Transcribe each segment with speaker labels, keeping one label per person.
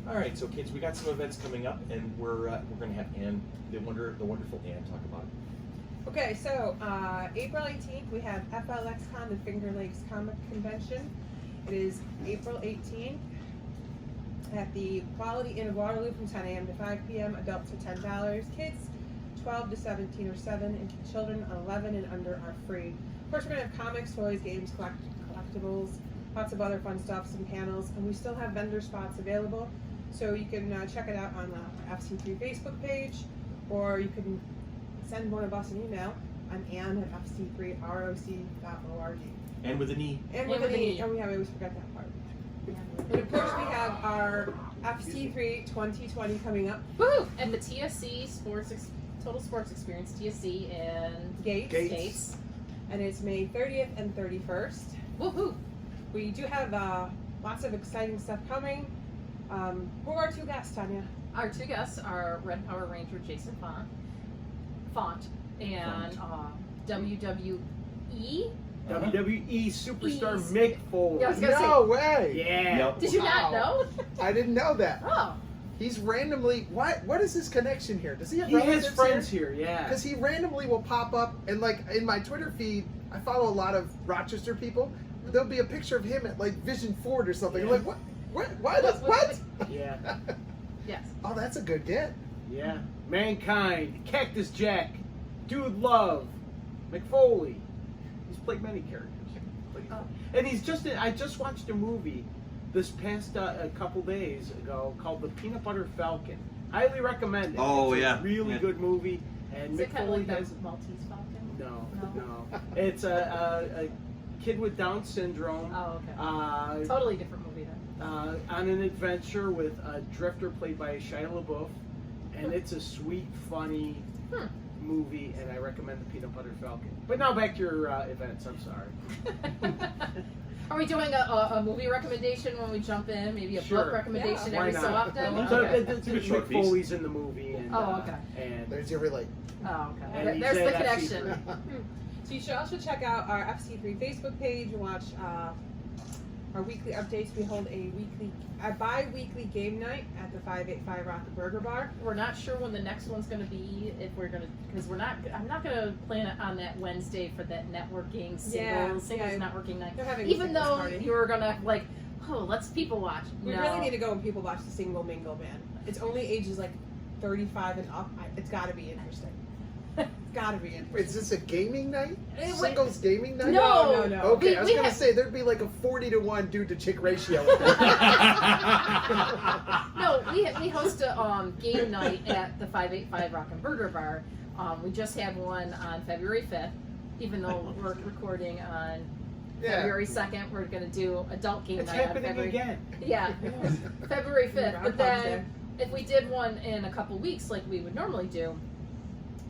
Speaker 1: All right, so kids, we got some events coming up, and we're going to have Ann, the wonderful Ann, talk about it.
Speaker 2: Okay, so April 18th we have FLXCon, the Finger Lakes Comic Convention. It is April 18th at the Quality Inn of Waterloo from 10 a.m. to 5 p.m. Adults are $10. Kids 12 to 17 or 7, and children 11 and under are free. Of course, we're going to have comics, toys, games, collectibles, lots of other fun stuff, some panels, and we still have vendor spots available. So you can check it out on the FC3 Facebook page, or you can send one of us an email. I'm Ann at fc3roc.org.
Speaker 1: And with an E.
Speaker 2: And with an E. Oh, I always forget that part. And of course, we have our FC3 2020 coming up.
Speaker 3: Woo! And the TSC Total Sports Experience, TSC and
Speaker 2: Gates. And it's May 30th and 31st.
Speaker 3: Woohoo!
Speaker 2: We do have lots of exciting stuff coming. Who are our two guests, Tanya?
Speaker 3: Our two guests are Red Power Ranger Jason Font and WWE
Speaker 4: superstar Mick Foley.
Speaker 3: Yeah, I was gonna
Speaker 5: No way!
Speaker 4: Yeah.
Speaker 1: Yep.
Speaker 3: Did you not know?
Speaker 5: I didn't know that.
Speaker 3: Oh.
Speaker 5: He's randomly. What is his connection here? Does he have
Speaker 4: He has
Speaker 5: relatives
Speaker 4: friends here, yeah.
Speaker 5: Because he randomly will pop up, and like in my Twitter feed, I follow a lot of Rochester people. There'll be a picture of him at like Vision Ford or something.
Speaker 4: Yeah.
Speaker 5: I'm like, what?
Speaker 4: Yeah.
Speaker 3: Yes.
Speaker 5: Oh, that's a good get.
Speaker 4: Yeah. Mankind, Cactus Jack, Dude Love, McFoley. He's played many characters. And I just watched a movie this past a couple days ago called The Peanut Butter Falcon. Highly recommend it.
Speaker 1: Oh,
Speaker 4: it's
Speaker 1: yeah.
Speaker 4: a really good movie. And
Speaker 3: Is it kind of like
Speaker 4: has
Speaker 3: the Maltese Falcon?
Speaker 4: no. It's a kid with Down syndrome.
Speaker 3: Oh, okay. Totally different movie then.
Speaker 4: On an adventure with a drifter played by Shia LaBeouf, and it's a sweet, funny movie, and I recommend The Peanut Butter Falcon. But now back to your events. I'm sorry.
Speaker 3: Are we doing a movie recommendation when we jump in? Maybe a
Speaker 4: Sure.
Speaker 3: book recommendation
Speaker 4: Yeah, why
Speaker 3: every so
Speaker 4: not?
Speaker 3: often?
Speaker 4: So
Speaker 3: Okay.
Speaker 1: a good short piece.
Speaker 4: Foley's in the movie. And,
Speaker 3: Okay.
Speaker 4: And
Speaker 5: There's your relate.
Speaker 3: Oh, okay.
Speaker 4: And
Speaker 3: There's
Speaker 4: he's
Speaker 3: the
Speaker 4: at
Speaker 3: connection.
Speaker 4: FC3.
Speaker 2: So you should also check out our FC3 Facebook page and watch our weekly updates. We hold a bi-weekly game night at the 585 Rock Burger Bar.
Speaker 3: We're not sure when the next one's going to be. If we're going to, because I'm not going to plan it on that Wednesday for that networking singles networking night.
Speaker 2: They're having a
Speaker 3: Even
Speaker 2: singles
Speaker 3: though
Speaker 2: party.
Speaker 3: you were gonna like, let's people watch.
Speaker 2: We really need to go and people watch the Single Mingle, man. It's only ages like 35 and up. It's got to be interesting. It's got to be interesting.
Speaker 5: Is this a gaming night?
Speaker 3: Wait.
Speaker 5: Singles gaming night?
Speaker 3: No.
Speaker 5: Okay, I was gonna
Speaker 3: have-
Speaker 5: say there'd be like a 40-to-1 dude to chick ratio.
Speaker 3: No, we host a game night at the 585 Rock and Burger Bar. We just had one on February 5th. Even though we're recording on February 2nd, we're going to do adult game
Speaker 4: It's
Speaker 3: night on
Speaker 4: happening
Speaker 3: February.
Speaker 4: again.
Speaker 3: Yeah, February 5th. But
Speaker 2: Groundhog's
Speaker 3: then, if we did one in a couple weeks, like we would normally do,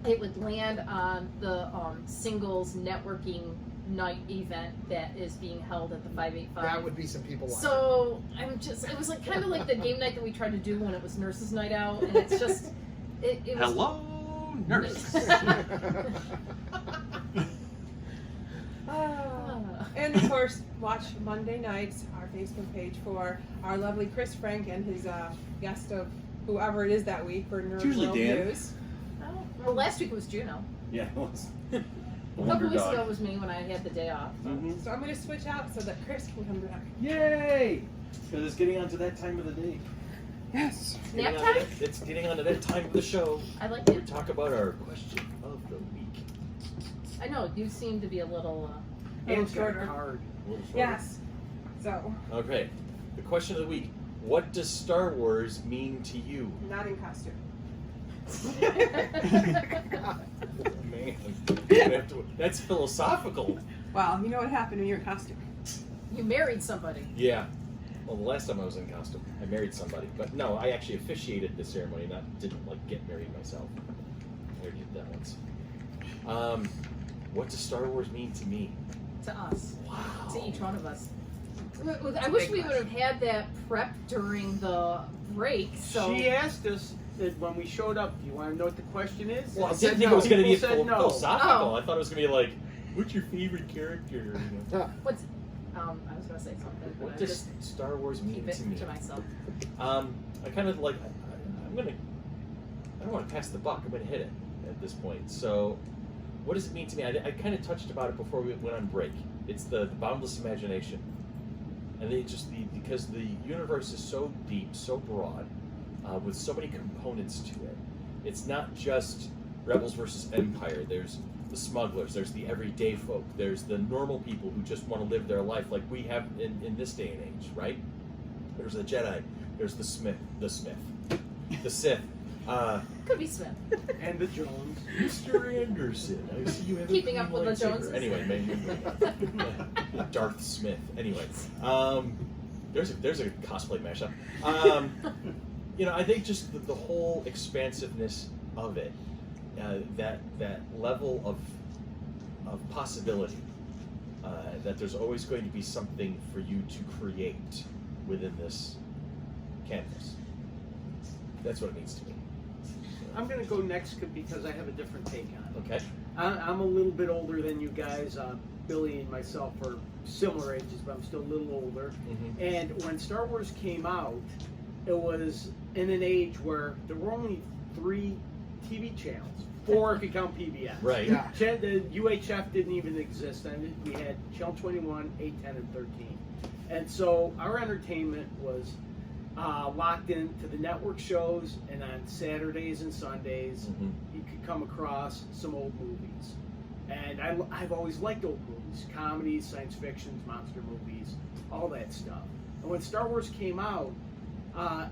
Speaker 3: it would land on the singles networking night event that is being held at the 585.
Speaker 5: That would be some people watching.
Speaker 3: So it was like kind of like the game night that we tried to do when it was Nurses Night Out, and it's just it was.
Speaker 1: Hello, nurse.
Speaker 2: And of course, watch Monday nights, our Facebook page, for our lovely Chris Frank and his guest of whoever it is that week for Nerd
Speaker 1: usually
Speaker 2: World
Speaker 1: Dan.
Speaker 2: News.
Speaker 3: Oh, well, last week it was Juno.
Speaker 1: Yeah, it was.
Speaker 3: A couple weeks ago it was me when I had the day off. So.
Speaker 1: Mm-hmm.
Speaker 2: So I'm going to switch out so that Chris can come back.
Speaker 1: Yay! Because it's getting onto that time of the day.
Speaker 5: Yes.
Speaker 3: Nap time?
Speaker 1: It's getting onto that time of the show.
Speaker 3: I like
Speaker 1: We
Speaker 3: it.
Speaker 1: talk about our question of the week.
Speaker 3: I know you seem to be a little.
Speaker 2: little
Speaker 4: It's got a
Speaker 2: shorter.
Speaker 4: card.
Speaker 1: A little shorter.
Speaker 2: Yes. So,
Speaker 1: Okay. The question of the week. What does Star Wars mean to you?
Speaker 2: not in costume.
Speaker 1: Man, you have to- that's philosophical.
Speaker 2: Well, you know what happened when you're in costume.
Speaker 3: You married somebody.
Speaker 1: Yeah. Well, the last time I was in costume, I married somebody. But no, I actually officiated the ceremony, didn't like get married myself. I already did that once. What does Star Wars mean to me?
Speaker 3: To us.
Speaker 1: Wow.
Speaker 3: To each one of us. I wish we would have had that prep during the break. So
Speaker 4: She asked us that when we showed up, do you want to know what the question is?
Speaker 1: Well, I
Speaker 5: said
Speaker 1: didn't think
Speaker 5: no.
Speaker 1: it was going to be
Speaker 4: People said no.
Speaker 1: philosophical.
Speaker 3: Oh.
Speaker 1: I thought it was going to be like, what's your favorite character? You know?
Speaker 3: what's I was gonna say something, but
Speaker 1: What
Speaker 3: I
Speaker 1: does
Speaker 3: just
Speaker 1: Star Wars mean
Speaker 3: keep it
Speaker 1: to me?
Speaker 3: to myself.
Speaker 1: I kind of like. I don't want to pass the buck. I'm gonna hit it at this point. So, what does it mean to me? I kind of touched about it before we went on break. It's the boundless imagination, and because the universe is so deep, so broad, with so many components to it. It's not just Rebels versus Empire. There's the smugglers. There's the everyday folk. There's the normal people who just want to live their life like we have in this day and age, right? There's the Jedi. There's the Sith.
Speaker 3: Could be Smith.
Speaker 4: And the Jones.
Speaker 1: Mr. Anderson, I see you have
Speaker 3: Keeping
Speaker 1: a
Speaker 3: up with the
Speaker 1: lightsaber.
Speaker 3: Joneses.
Speaker 1: Anyway, maybe Darth Smith. Anyway, there's a cosplay mashup. I think just the whole expansiveness of it, that level of possibility, that there's always going to be something for you to create within this canvas. That's what it means to me.
Speaker 4: I'm going to go next because I have a different take on it.
Speaker 1: Okay.
Speaker 4: I'm a little bit older than you guys. Billy and myself are similar ages, but I'm still a little older.
Speaker 1: Mm-hmm.
Speaker 4: And when Star Wars came out, it was in an age where there were only 3 TV channels. 4 if you count PBS.
Speaker 1: Right.
Speaker 5: Yeah.
Speaker 4: The UHF didn't even exist, and we had Channel 21, 8, 10, and 13. And so our entertainment was locked into the network shows, and on Saturdays and Sundays, you could come across some old movies. And I've always liked old movies, comedies, science fictions, monster movies, all that stuff. And when Star Wars came out,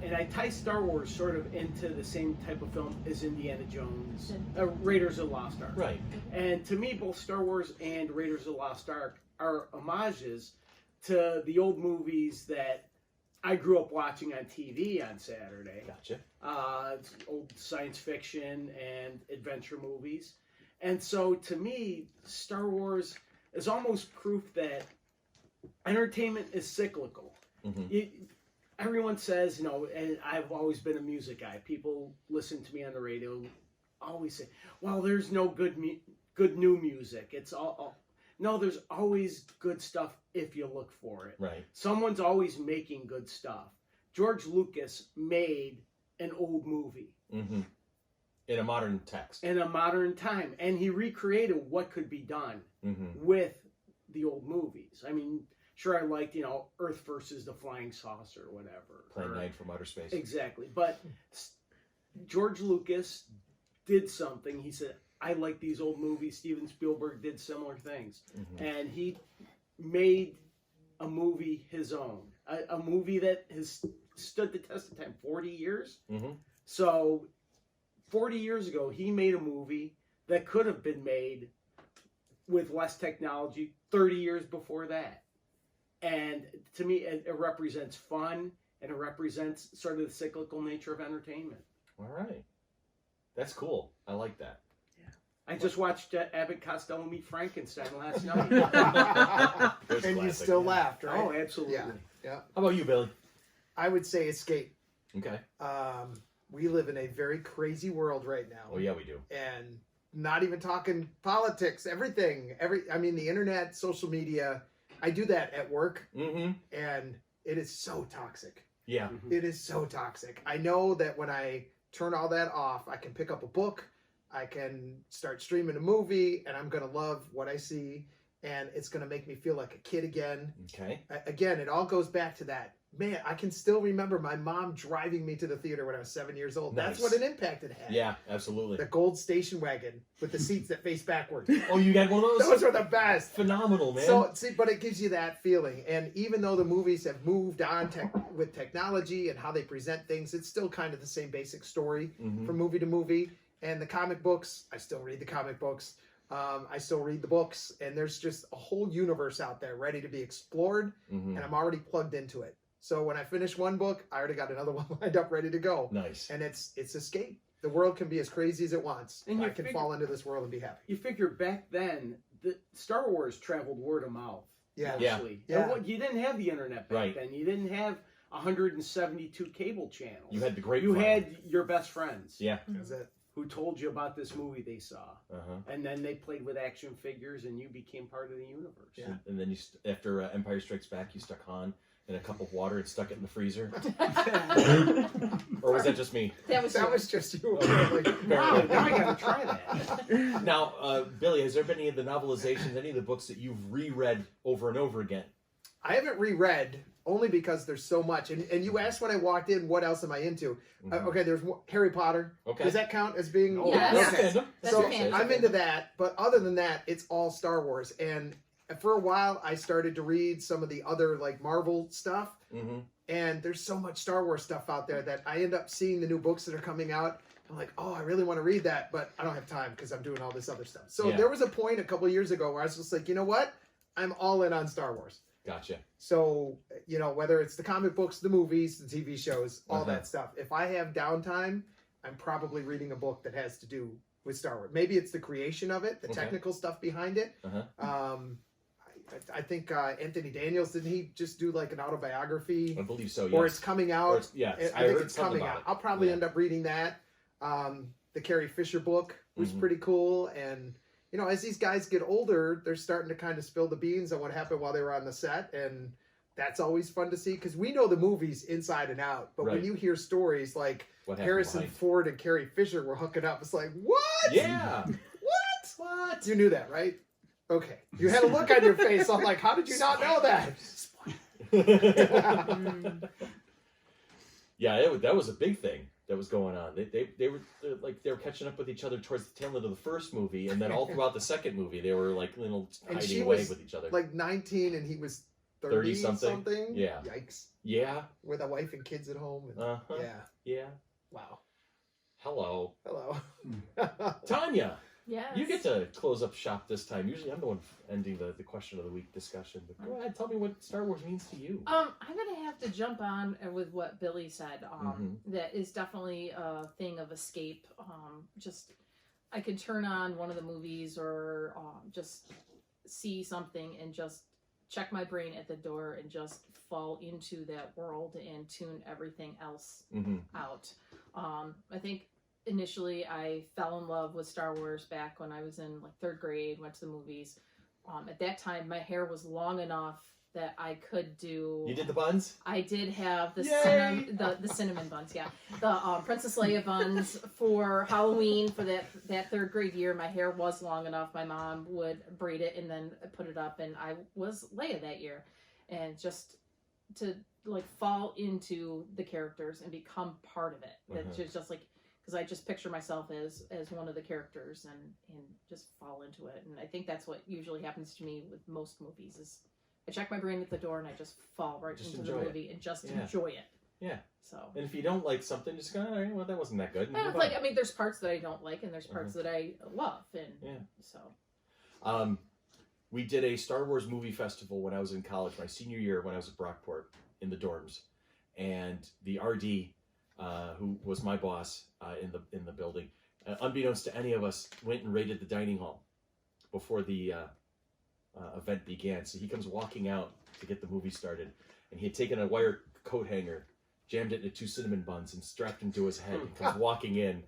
Speaker 4: and I tie Star Wars sort of into the same type of film as Indiana Jones, Raiders of the Lost Ark.
Speaker 1: Right.
Speaker 4: And to me, both Star Wars and Raiders of the Lost Ark are homages to the old movies that I grew up watching on TV on Saturday.
Speaker 1: Gotcha.
Speaker 4: Old science fiction and adventure movies. And so to me, Star Wars is almost proof that entertainment is cyclical.
Speaker 1: Mm-hmm.
Speaker 4: Everyone says, and I've always been a music guy. People listen to me on the radio, always say, well, there's no good new music. It's all no, there's always good stuff if you look for it.
Speaker 1: Right.
Speaker 4: Someone's always making good stuff. George Lucas made an old movie.
Speaker 1: Mm-hmm. In a modern text.
Speaker 4: In a modern time. And he recreated what could be done
Speaker 1: Mm-hmm.
Speaker 4: with the old movies. I mean, sure, I liked, Earth versus the Flying Saucer or whatever.
Speaker 1: Plan 9 from outer space.
Speaker 4: Exactly. But George Lucas did something. He said, I like these old movies. Steven Spielberg did similar things.
Speaker 1: Mm-hmm.
Speaker 4: And he made a movie his own. A movie that has stood the test of time. 40 years?
Speaker 1: Mm-hmm.
Speaker 4: So, 40 years ago, he made a movie that could have been made with less technology 30 years before that. And to me, it represents fun, and it represents sort of the cyclical nature of entertainment.
Speaker 1: All right. That's cool. I like that.
Speaker 4: I just watched Abbott Costello meet Frankenstein last night.
Speaker 1: There's
Speaker 5: And you
Speaker 1: classic.
Speaker 5: still laughed, right?
Speaker 4: Oh, absolutely.
Speaker 5: Yeah.
Speaker 1: How about you, Billy?
Speaker 5: I would say escape.
Speaker 1: Okay.
Speaker 5: We live in a very crazy world right now.
Speaker 1: Oh, yeah, we do.
Speaker 5: And not even talking politics, everything. The internet, social media. I do that at work,
Speaker 1: Mm-hmm.
Speaker 5: and it is so toxic.
Speaker 1: Yeah.
Speaker 5: It is so toxic. I know that when I turn all that off, I can pick up a book, I can start streaming a movie, and I'm going to love what I see, and it's going to make me feel like a kid again.
Speaker 1: Okay.
Speaker 5: Again, it all goes back to that. Man, I can still remember my mom driving me to the theater when I was 7 years old. That's
Speaker 1: Nice.
Speaker 5: what an impact it had.
Speaker 1: Yeah, absolutely.
Speaker 5: The gold station wagon with the seats that face backwards.
Speaker 1: Oh, you got one of those?
Speaker 5: Those are the best.
Speaker 1: Phenomenal, man.
Speaker 5: So, see, but it gives you that feeling. And even though the movies have moved on with technology and how they present things, it's still kind of the same basic story
Speaker 1: Mhm.
Speaker 5: from movie to movie. And the comic books, I still read the comic books. I still read the books. And there's just a whole universe out there ready to be explored.
Speaker 1: Mhm.
Speaker 5: And I'm already plugged into it. So when I finish one book, I already got another one lined up ready to go.
Speaker 1: Nice.
Speaker 5: And it's escape. The world can be as crazy as it wants.
Speaker 4: And
Speaker 5: I
Speaker 4: you
Speaker 5: can
Speaker 4: figure-
Speaker 5: fall into this world and be happy.
Speaker 4: You figure back then, the Star Wars traveled word of mouth.
Speaker 5: Yeah.
Speaker 4: Mostly.
Speaker 5: Yeah.
Speaker 4: And you didn't have the internet back
Speaker 1: Right.
Speaker 4: then. You didn't have 172 cable channels.
Speaker 1: You had the great
Speaker 4: You had your best friends.
Speaker 1: Yeah.
Speaker 5: That's it.
Speaker 4: who told you about this movie they saw.
Speaker 1: Uh-huh.
Speaker 4: And then they played with action figures, and you became part of the universe.
Speaker 5: Yeah.
Speaker 1: And then after Empire Strikes Back, you stuck Han in a cup of water and stuck it in the freezer. Or was that just me?
Speaker 3: That was
Speaker 5: just you.
Speaker 4: Wow, now I gotta try that.
Speaker 1: Now, Billy, has there been any of the novelizations, any of the books that you've reread over and over again?
Speaker 5: I haven't reread only because there's so much. And you asked when I walked in, what else am I into? Okay, there's Harry Potter.
Speaker 1: Okay.
Speaker 5: Does that count as being?
Speaker 3: Yes.
Speaker 5: Okay.
Speaker 3: That's
Speaker 5: So
Speaker 3: a fandom.
Speaker 5: I'm into that, but other than that, it's all Star Wars. And for a while, I started to read some of the other like Marvel stuff.
Speaker 1: Mm-hmm.
Speaker 5: And there's so much Star Wars stuff out there that I end up seeing the new books that are coming out. I'm like, oh, I really want to read that, but I don't have time because I'm doing all this other stuff. So
Speaker 1: Yeah.
Speaker 5: there was a point a couple of years ago where I was just like, you know what? I'm all in on Star Wars.
Speaker 1: Gotcha.
Speaker 5: So, whether it's the comic books, the movies, the TV shows, all
Speaker 1: Uh-huh.
Speaker 5: that stuff. If I have downtime, I'm probably reading a book that has to do with Star Wars. Maybe it's the creation of it, the
Speaker 1: Okay.
Speaker 5: technical stuff behind it.
Speaker 1: Uh-huh.
Speaker 5: I think Anthony Daniels, didn't he just do like an autobiography?
Speaker 1: I believe so, yes.
Speaker 5: Or it's coming out.
Speaker 1: Or it's- yeah,
Speaker 5: I
Speaker 1: I
Speaker 5: think
Speaker 1: heard
Speaker 5: it's
Speaker 1: something
Speaker 5: coming
Speaker 1: about
Speaker 5: out.
Speaker 1: it.
Speaker 5: I'll probably
Speaker 1: Yeah.
Speaker 5: end up reading that. The Carrie Fisher book was
Speaker 1: Mhm.
Speaker 5: pretty cool. And, as these guys get older, they're starting to kind of spill the beans on what happened while they were on the set. And that's always fun to see because we know the movies inside and out. But when
Speaker 1: Right.
Speaker 5: you hear stories like
Speaker 1: What happened
Speaker 5: Harrison
Speaker 1: behind-
Speaker 5: Ford and Carrie Fisher were hooking up, it's like, what?
Speaker 1: Yeah.
Speaker 5: What? You knew that, right? Okay. You had a look on your face. I'm like, how did you not know that?
Speaker 1: Yeah, that was a big thing that was going on. They were catching up with each other towards the tail end of the first movie, and then all throughout the second movie, they were like little
Speaker 5: And she
Speaker 1: hiding away
Speaker 5: was
Speaker 1: with each other.
Speaker 5: like 19 and he was
Speaker 1: 30
Speaker 5: 30
Speaker 1: something.
Speaker 5: something.
Speaker 1: Yeah.
Speaker 5: Yikes.
Speaker 1: Yeah.
Speaker 5: With a wife and kids at home. And,
Speaker 1: Uh-huh.
Speaker 5: Yeah.
Speaker 1: Yeah.
Speaker 5: Wow.
Speaker 1: Hello,
Speaker 5: Hello.
Speaker 1: Tanya.
Speaker 3: Yes.
Speaker 1: You get to close up shop this time. Usually, I'm the one ending the question of the week discussion. But go ahead, tell me what Star Wars means to you.
Speaker 3: I'm gonna have to jump on with what Billy said. That is definitely a thing of escape. Just I could turn on one of the movies or just see something and just check my brain at the door and just fall into that world and tune everything else out. I think initially I fell in love with Star Wars back when I was in like 3rd grade, went to the movies. At that time, my hair was long enough that I could do.
Speaker 1: You did the buns?
Speaker 3: I did have the
Speaker 1: Yay!
Speaker 3: the cinnamon buns, yeah. The Princess Leia buns for Halloween for that 3rd grade year. My hair was long enough. My mom would braid it and then put it up, and I was Leia that year. And just to like fall into the characters and become part of it. That's just like, because I just picture myself as one of the characters and just fall into it. And I think that's what usually happens to me with most movies is I check my brain at the door and I just fall right
Speaker 1: Just
Speaker 3: into the
Speaker 1: enjoy it.
Speaker 3: movie and just
Speaker 1: Yeah.
Speaker 3: enjoy it.
Speaker 1: Yeah.
Speaker 3: So.
Speaker 1: And if you don't like something, just go, all right, well, that wasn't that good. and move
Speaker 3: Like,
Speaker 1: on.
Speaker 3: I mean, there's parts that I don't like and there's parts that I love. And
Speaker 1: Yeah.
Speaker 3: so.
Speaker 1: We did a Star Wars movie festival when I was in college, my senior year when I was at Brockport in the dorms. And the RD, who was my boss in the building, unbeknownst to any of us, went and raided the dining hall before the event began. So he comes walking out to get the movie started. And he had taken a wire coat hanger, jammed it into 2 cinnamon buns, and strapped them to his head and comes walking in.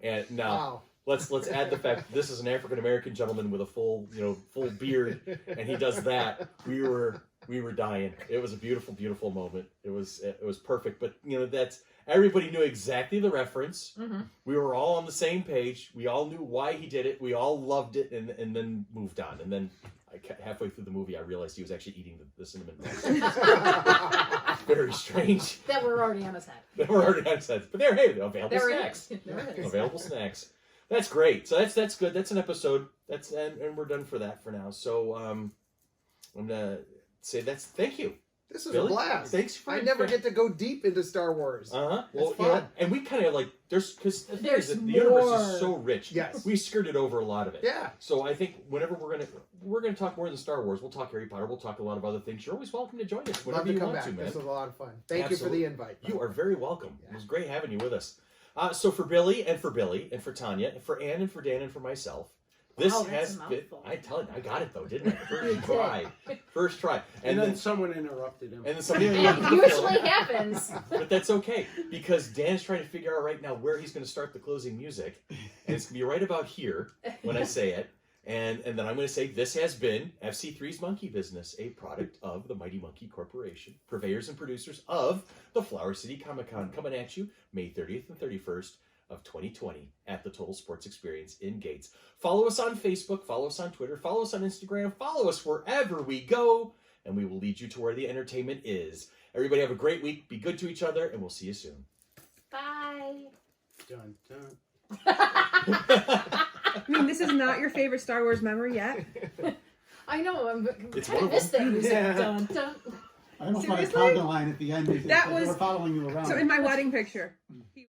Speaker 1: And now...
Speaker 5: Wow.
Speaker 1: Let's add the fact that this is an African American gentleman with a full beard, and he does that. We were dying. It was a beautiful, beautiful moment. It was perfect. But that's everybody knew exactly the reference. We were all on the same page. We all knew why he did it. We all loved it, and then moved on. And then halfway through the movie, I realized he was actually eating the cinnamon buns. Very strange.
Speaker 3: That were already on his head.
Speaker 1: They were already on his head. But available
Speaker 3: There it
Speaker 1: snacks.
Speaker 3: is. There it is.
Speaker 1: Available snacks. That's great. So that's good. That's an episode. And we're done for that for now. So I'm gonna say thank you.
Speaker 5: This is
Speaker 1: Billy,
Speaker 5: a blast.
Speaker 1: thanks for
Speaker 5: I never get to go deep into Star Wars.
Speaker 1: Well,
Speaker 5: It's fun.
Speaker 1: and we kind of like because the
Speaker 3: There's
Speaker 1: universe
Speaker 3: more.
Speaker 1: is so rich.
Speaker 5: Yes.
Speaker 1: We skirted over a lot of it.
Speaker 5: Yeah.
Speaker 1: So I think whenever we're gonna talk more than Star Wars, we'll talk Harry Potter. We'll talk a lot of other things. You're always welcome to join us whenever
Speaker 5: Love to
Speaker 1: you
Speaker 5: come
Speaker 1: want
Speaker 5: back.
Speaker 1: to, man.
Speaker 5: This was a lot of fun. Thank
Speaker 1: Absolutely.
Speaker 5: you for the invite.
Speaker 1: You are very welcome.
Speaker 5: Yeah.
Speaker 1: It was great having you with us. So for Billy, and for Tanya, and for Ann, and for Dan, and for myself, This
Speaker 3: Wow, that's
Speaker 1: has
Speaker 3: a
Speaker 1: been.
Speaker 3: mouthful.
Speaker 1: I tell you, I got it though, didn't I?
Speaker 3: You
Speaker 1: First
Speaker 3: did.
Speaker 1: try. First try.
Speaker 4: And then someone interrupted him.
Speaker 1: and then somebody.
Speaker 3: It usually happens.
Speaker 1: But that's okay because Dan's trying to figure out right now where he's going to start the closing music, and it's going to be right about here when I say it, and then I'm going to say this has been FC3's Monkey Business, a product of the Mighty Monkey Corporation, purveyors and producers of the Flower City Comic Con, coming at you May 30th and 31st of 2020 at the Total Sports Experience in Gates. Follow us on Facebook, follow us on Twitter, follow us on Instagram, follow us wherever we go, and we will lead you to where the entertainment is. Everybody have a great week. Be good to each other, and we'll see you soon.
Speaker 3: Bye.
Speaker 4: Dun, dun.
Speaker 2: I mean, this is not your favorite Star Wars memory yet.
Speaker 3: I know, I'm
Speaker 1: It's
Speaker 3: kind
Speaker 1: one
Speaker 3: of
Speaker 1: of
Speaker 3: missed that music.
Speaker 4: Yeah.
Speaker 3: Dun, dun.
Speaker 6: I almost want a
Speaker 2: Seriously?
Speaker 6: conga line at the end. They
Speaker 2: That
Speaker 6: were
Speaker 2: was-
Speaker 6: following you around.
Speaker 2: So in my wedding picture,